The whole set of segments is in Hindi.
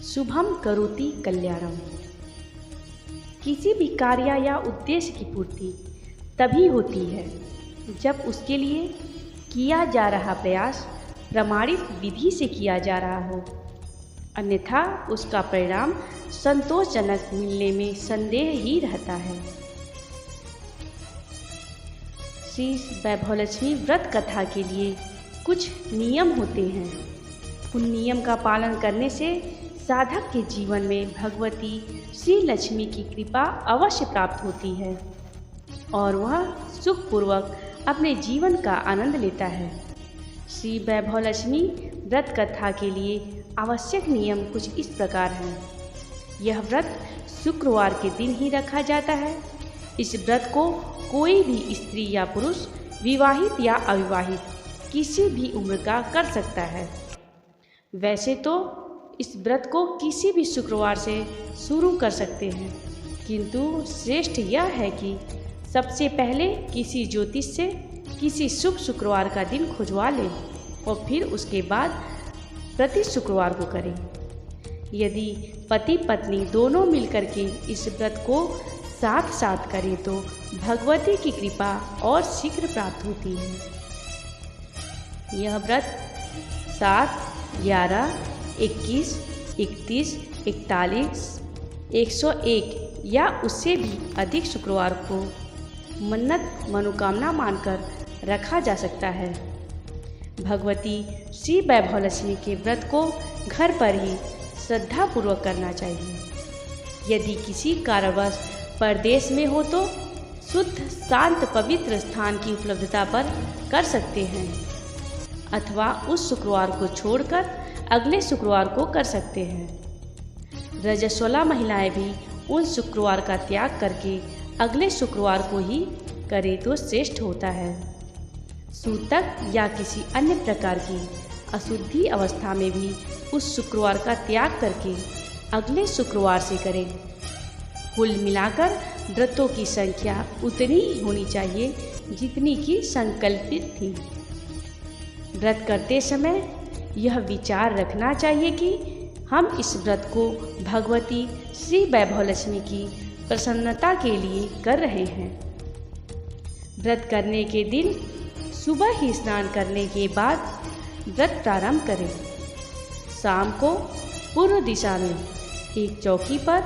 शुभम करोति कल्याणम। किसी भी कार्य या उद्देश्य की पूर्ति तभी होती है जब उसके लिए किया जा रहा प्रयास प्रमाणित विधि से किया जा रहा हो, अन्यथा उसका परिणाम संतोषजनक मिलने में संदेह ही रहता है। श्री वैभवलक्ष्मी व्रत कथा के लिए कुछ नियम होते हैं। उन नियम का पालन करने से साधक के जीवन में भगवती श्री लक्ष्मी की कृपा अवश्य प्राप्त होती है और वह सुखपूर्वक अपने जीवन का आनंद लेता है। श्री वैभवलक्ष्मी व्रत कथा के लिए आवश्यक नियम कुछ इस प्रकार हैं। यह व्रत शुक्रवार के दिन ही रखा जाता है। इस व्रत को कोई भी स्त्री या पुरुष, विवाहित या अविवाहित, किसी भी उम्र का कर सकता है। वैसे तो इस व्रत को किसी भी शुक्रवार से शुरू कर सकते हैं, किंतु श्रेष्ठ यह है कि सबसे पहले किसी ज्योतिष से किसी शुभ शुक्रवार का दिन खुजवा लें और फिर उसके बाद प्रति शुक्रवार को करें। यदि पति पत्नी दोनों मिलकर के इस व्रत को साथ साथ करें तो भगवती की कृपा और शीघ्र प्राप्त होती है। यह व्रत 7, 11, 21, 31, 41, 101 या उससे भी अधिक शुक्रवार को मन्नत मनोकामना मानकर रखा जा सकता है। भगवती श्री वैभवलक्ष्मी के व्रत को घर पर ही श्रद्धापूर्वक करना चाहिए। यदि किसी कारणवश परदेश में हो तो शुद्ध शांत पवित्र स्थान की उपलब्धता पर कर सकते हैं अथवा उस शुक्रवार को छोड़कर अगले शुक्रवार को कर सकते हैं। रजस्वला महिलाएं भी उन शुक्रवार का त्याग करके अगले शुक्रवार को ही करें तो श्रेष्ठ होता है। सूतक या किसी अन्य प्रकार की अशुद्धि अवस्था में भी उस शुक्रवार का त्याग करके अगले शुक्रवार से करें। कुल मिलाकर व्रतों की संख्या उतनी ही होनी चाहिए जितनी की संकल्पित थी। व्रत करते समय यह विचार रखना चाहिए कि हम इस व्रत को भगवती श्री वैभवलक्ष्मी की प्रसन्नता के लिए कर रहे हैं। व्रत करने के दिन सुबह ही स्नान करने के बाद व्रत प्रारंभ करें। शाम को पूर्व दिशा में एक चौकी पर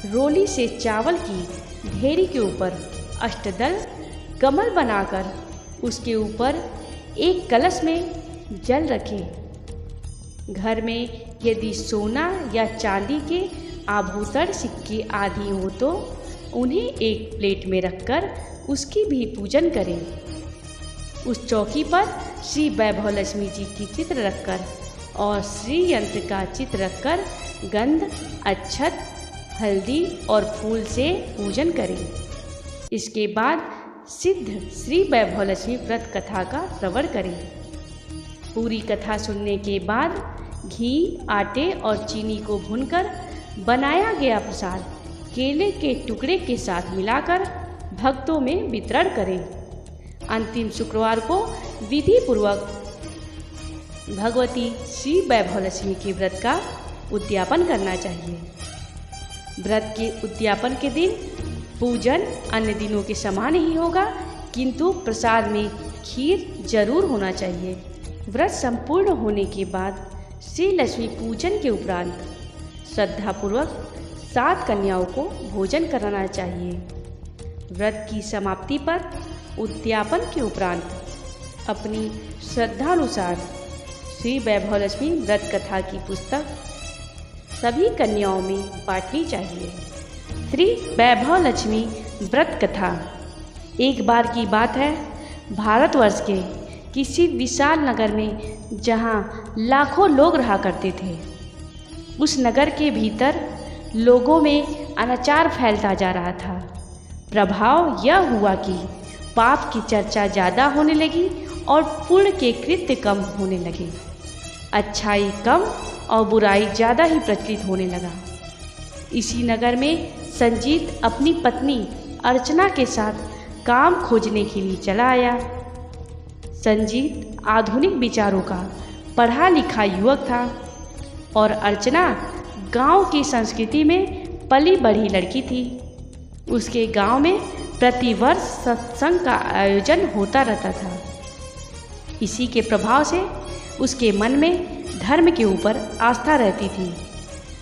रोली से चावल की ढेरी के ऊपर अष्टदल कमल बनाकर उसके ऊपर एक कलश में जल रखें। घर में यदि सोना या चांदी के आभूषण सिक्के आदि हो तो उन्हें एक प्लेट में रखकर उसकी भी पूजन करें। उस चौकी पर श्री वैभवलक्ष्मी जी की चित्र रखकर और श्री यंत्र का चित्र रखकर गंध, अक्षत, हल्दी और फूल से पूजन करें। इसके बाद सिद्ध श्री वैभवलक्ष्मी व्रत कथा का श्रवण करें। पूरी कथा सुनने के बाद घी, आटे और चीनी को भूनकर बनाया गया प्रसाद केले के टुकड़े के साथ मिलाकर भक्तों में वितरण करें। अंतिम शुक्रवार को विधि पूर्वक भगवती श्री वैभवलक्ष्मी के व्रत का उद्यापन करना चाहिए। व्रत के उद्यापन के दिन पूजन अन्य दिनों के समान ही होगा, किंतु प्रसाद में खीर जरूर होना चाहिए। व्रत संपूर्ण होने के बाद श्री लक्ष्मी पूजन के उपरांत श्रद्धापूर्वक 7 कन्याओं को भोजन कराना चाहिए। व्रत की समाप्ति पर उद्यापन के उपरांत अपनी श्रद्धानुसार श्री वैभवलक्ष्मी व्रत कथा की पुस्तक सभी कन्याओं में बांटनी चाहिए। श्री वैभवलक्ष्मी व्रत कथा। एक बार की बात है, भारतवर्ष के किसी विशाल नगर में जहाँ लाखों लोग रहा करते थे, उस नगर के भीतर लोगों में अनाचार फैलता जा रहा था। प्रभाव यह हुआ कि पाप की चर्चा ज़्यादा होने लगी और पुण्य के कृत्य कम होने लगे। अच्छाई कम और बुराई ज़्यादा ही प्रचलित होने लगा। इसी नगर में संजीत अपनी पत्नी अर्चना के साथ काम खोजने के लिए चला आया। संजीत आधुनिक विचारों का पढ़ा लिखा युवक था और अर्चना गांव की संस्कृति में पली बढ़ी लड़की थी। उसके गांव में प्रतिवर्ष सत्संग का आयोजन होता रहता था। इसी के प्रभाव से उसके मन में धर्म के ऊपर आस्था रहती थी।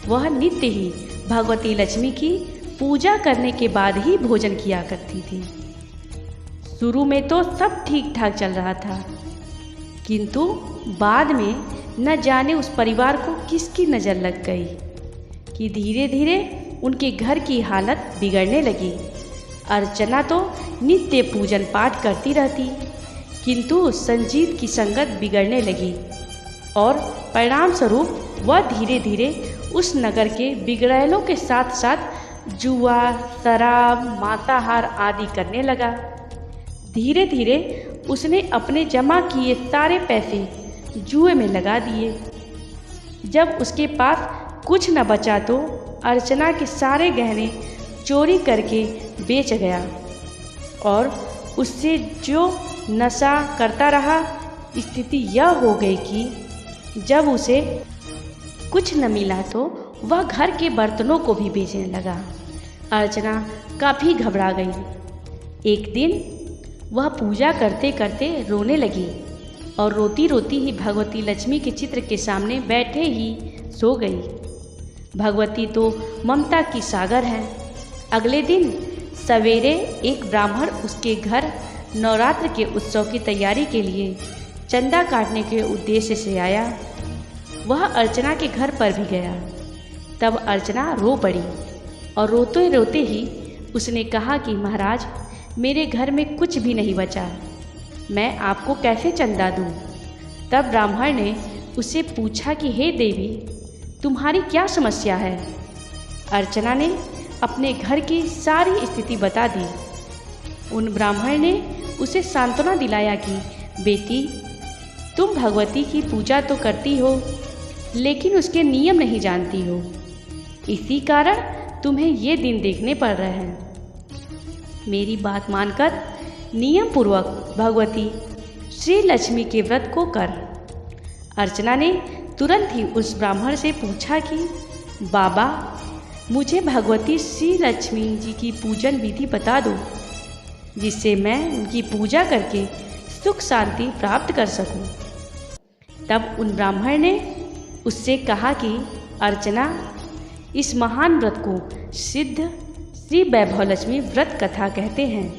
वह नित्य ही भगवती लक्ष्मी की पूजा करने के बाद ही भोजन किया करती थी। शुरू में तो सब ठीक ठाक चल रहा था, किंतु बाद में न जाने उस परिवार को किसकी नज़र लग गई कि धीरे धीरे उनके घर की हालत बिगड़ने लगी। अर्चना तो नित्य पूजन पाठ करती रहती, किंतु संजीत की संगत बिगड़ने लगी और परिणाम स्वरूप वह धीरे धीरे उस नगर के बिगड़ैलों के साथ साथ जुआ, शराब, मांसाहार आदि करने लगा। धीरे धीरे उसने अपने जमा किए सारे पैसे जुए में लगा दिए। जब उसके पास कुछ न बचा तो अर्चना के सारे गहने चोरी करके बेच गया और उससे जो नशा करता रहा, स्थिति यह हो गई कि जब उसे कुछ न मिला तो वह घर के बर्तनों को भी बेचने लगा। अर्चना काफ़ी घबरा गई। एक दिन वह पूजा करते करते रोने लगी और रोती रोती ही भगवती लक्ष्मी के चित्र के सामने बैठे ही सो गई। भगवती तो ममता की सागर है। अगले दिन सवेरे एक ब्राह्मण उसके घर नवरात्र के उत्सव की तैयारी के लिए चंदा काटने के उद्देश्य से आया। वह अर्चना के घर पर भी गया। तब अर्चना रो पड़ी और रोते रोते ही उसने कहा कि महाराज, मेरे घर में कुछ भी नहीं बचा, मैं आपको कैसे चंदा दूं? तब ब्राह्मण ने उससे पूछा कि हे देवी, तुम्हारी क्या समस्या है? अर्चना ने अपने घर की सारी स्थिति बता दी। उन ब्राह्मण ने उसे सांत्वना दिलाया कि बेटी, तुम भगवती की पूजा तो करती हो, लेकिन उसके नियम नहीं जानती हो, इसी कारण तुम्हें ये दिन देखने पड़ रहे हैं। मेरी बात मानकर नियम पूर्वक भगवती श्री लक्ष्मी के व्रत को कर। अर्चना ने तुरंत ही उस ब्राह्मण से पूछा कि बाबा, मुझे भगवती श्री लक्ष्मी जी की पूजन विधि बता दो, जिससे मैं उनकी पूजा करके सुख शांति प्राप्त कर सकूं। तब उन ब्राह्मण ने उससे कहा कि अर्चना, इस महान व्रत को सिद्ध श्री वैभव लक्ष्मी व्रत कथा कहते हैं।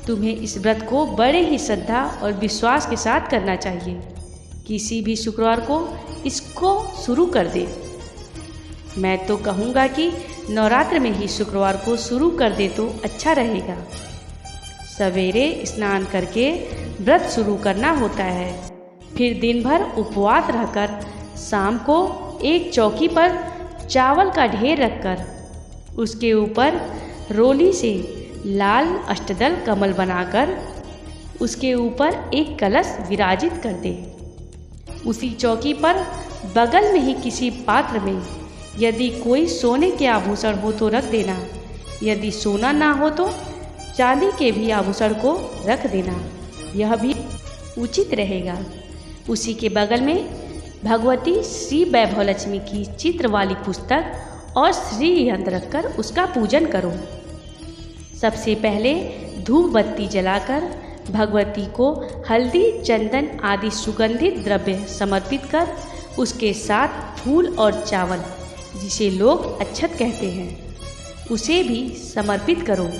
तुम्हें इस व्रत को बड़े ही श्रद्धा और विश्वास के साथ करना चाहिए। किसी भी शुक्रवार को इसको शुरू कर दे। मैं तो कहूँगा कि नवरात्र में ही शुक्रवार को शुरू कर दे तो अच्छा रहेगा। सवेरे स्नान करके व्रत शुरू करना होता है। फिर दिन भर उपवास रहकर शाम को एक चौकी पर चावल का ढेर रखकर उसके ऊपर रोली से लाल अष्टदल कमल बनाकर उसके ऊपर एक कलश विराजित कर दे। उसी चौकी पर बगल में ही किसी पात्र में यदि कोई सोने के आभूषण हो तो रख देना, यदि सोना ना हो तो चांदी के भी आभूषण को रख देना, यह भी उचित रहेगा। उसी के बगल में भगवती श्री वैभव लक्ष्मी की चित्र वाली पुस्तक और श्री यंत्र रखकर उसका पूजन करो। सबसे पहले धूप बत्ती जलाकर भगवती को हल्दी, चंदन आदि सुगंधित द्रव्य समर्पित कर उसके साथ फूल और चावल, जिसे लोग अक्षत कहते हैं, उसे भी समर्पित करो।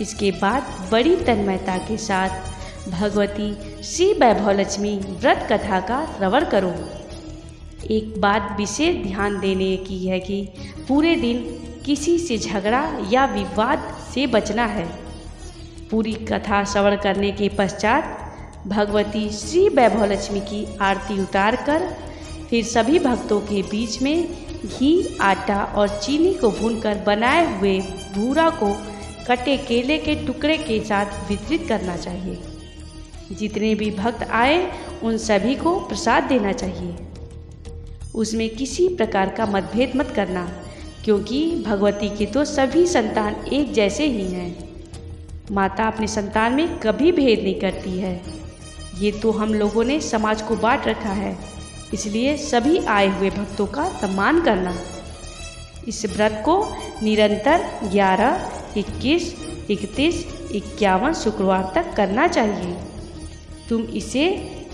इसके बाद बड़ी तन्मयता के साथ भगवती श्री वैभव लक्ष्मी व्रत कथा का श्रवण करो। एक बात विशेष ध्यान देने की है कि पूरे दिन किसी से झगड़ा या विवाद से बचना है। पूरी कथा श्रवण करने के पश्चात भगवती श्री वैभव लक्ष्मी की आरती उतार कर फिर सभी भक्तों के बीच में घी, आटा और चीनी को भूनकर बनाए हुए भूरा को कटे केले के टुकड़े के साथ वितरित करना चाहिए। जितने भी भक्त आए उन सभी को प्रसाद देना चाहिए। उसमें किसी प्रकार का मतभेद मत करना, क्योंकि भगवती के तो सभी संतान एक जैसे ही हैं। माता अपने संतान में कभी भेद नहीं करती है। ये तो हम लोगों ने समाज को बांट रखा है, इसलिए सभी आए हुए भक्तों का सम्मान करना इस व्रत को निरंतर 11, 21, 31, 51 शुक्रवार तक करना चाहिए। तुम इसे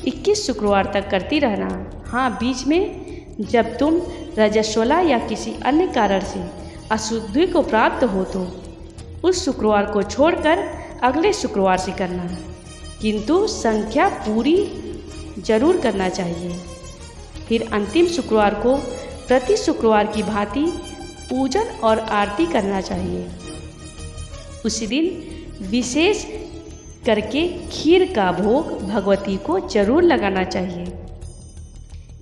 21 शुक्रवार तक करती रहना। हाँ, बीच में जब तुम रजस्वला या किसी अन्य कारण से अशुद्धि को प्राप्त हो तो उस शुक्रवार को छोड़कर अगले शुक्रवार से करना, किंतु संख्या पूरी जरूर करना चाहिए। फिर अंतिम शुक्रवार को प्रति शुक्रवार की भांति पूजन और आरती करना चाहिए। उसी दिन विशेष करके खीर का भोग भगवती को जरूर लगाना चाहिए।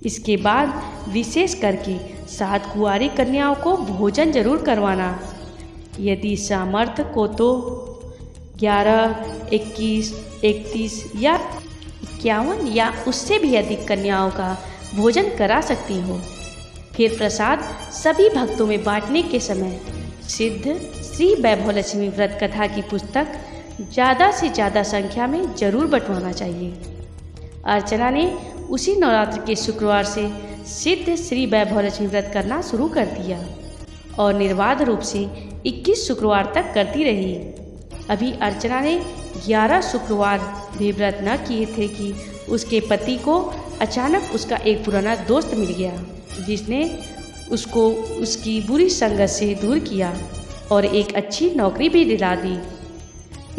इसके बाद विशेष करके 7 कुंवारी कन्याओं को भोजन जरूर करवाना। यदि सामर्थ्य को तो 11, 21, 31 या 51 या उससे भी अधिक कन्याओं का भोजन करा सकती हो। फिर प्रसाद सभी भक्तों में बांटने के समय सिद्ध श्री वैभवलक्ष्मी व्रत कथा की पुस्तक ज़्यादा से ज़्यादा संख्या में जरूर बंटवाना चाहिए। अर्चना ने उसी नवरात्र के शुक्रवार से सिद्ध श्री वैभवलक्ष्मी व्रत करना शुरू कर दिया और निर्बाध रूप से 21 शुक्रवार तक करती रही। अभी अर्चना ने 11 शुक्रवार भी व्रत न किए थे कि उसके पति को अचानक उसका एक पुराना दोस्त मिल गया, जिसने उसको उसकी बुरी संगत से दूर किया और एक अच्छी नौकरी भी दिला दी।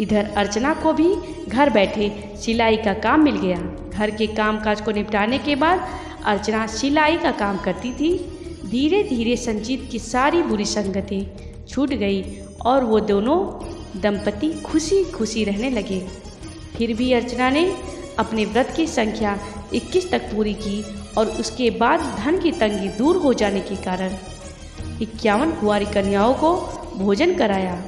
इधर अर्चना को भी घर बैठे सिलाई का काम मिल गया। घर के कामकाज को निपटाने के बाद अर्चना सिलाई का काम करती थी। धीरे धीरे संजीत की सारी बुरी संगतें छूट गई और वो दोनों दंपति खुशी खुशी रहने लगे। फिर भी अर्चना ने अपने व्रत की संख्या 21 तक पूरी की और उसके बाद धन की तंगी दूर हो जाने के कारण 51 कुंवारी कन्याओं को भोजन कराया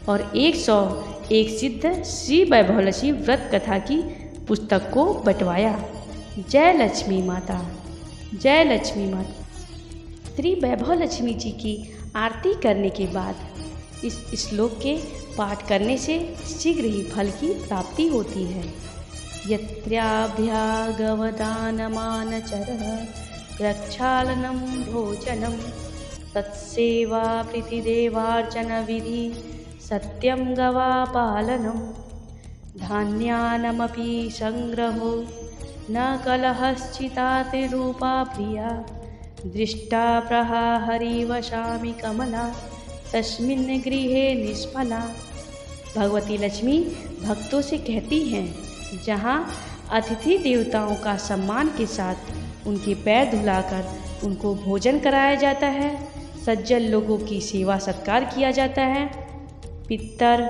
और 101 सिद्ध श्री वैभवलक्ष्मी व्रत कथा की पुस्तक को बंटवाया। जय लक्ष्मी माता, जय लक्ष्मी माता। श्री वैभवलक्ष्मी जी की आरती करने के बाद इस श्लोक के पाठ करने से शीघ्र ही फल की प्राप्ति होती है। यत्र्याभ्यागवदानमानचरः प्रक्षालनं भोजनं तत्सेवा प्रीतिदेवार्चनविधि सत्यं गवापालनं धान्यानमपि संग्रहो न कलहश्चितातिरूपा प्रिया दृष्टा प्रहाहरिवशामि कमला तस्मिन् गृहे निष्फला। भगवती लक्ष्मी भक्तों से कहती हैं, जहाँ अतिथि देवताओं का सम्मान के साथ उनके पैर धुलाकर उनको भोजन कराया जाता है, सज्जन लोगों की सेवा सत्कार किया जाता है, पितर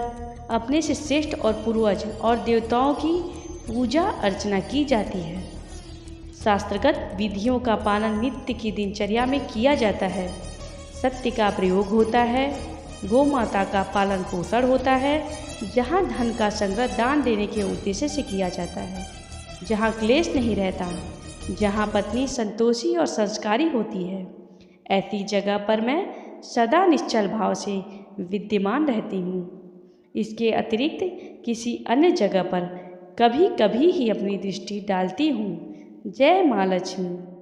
अपने से श्रेष्ठ और पूर्वज और देवताओं की पूजा अर्चना की जाती है। शास्त्रगत विधियों का पालन नित्य की दिनचर्या में किया जाता है। सत्य का प्रयोग होता है, गौ माता का पालन पोषण होता है। जहाँ धन का संग्रह दान देने के उद्देश्य से किया जाता है, जहाँ क्लेश नहीं रहता, जहाँ पत्नी संतोषी और संस्कारी होती है, ऐसी जगह पर मैं सदा निश्चल भाव से विद्यमान रहती हूँ। इसके अतिरिक्त किसी अन्य जगह पर कभी कभी ही अपनी दृष्टि डालती हूँ। जय माँ लक्ष्मी।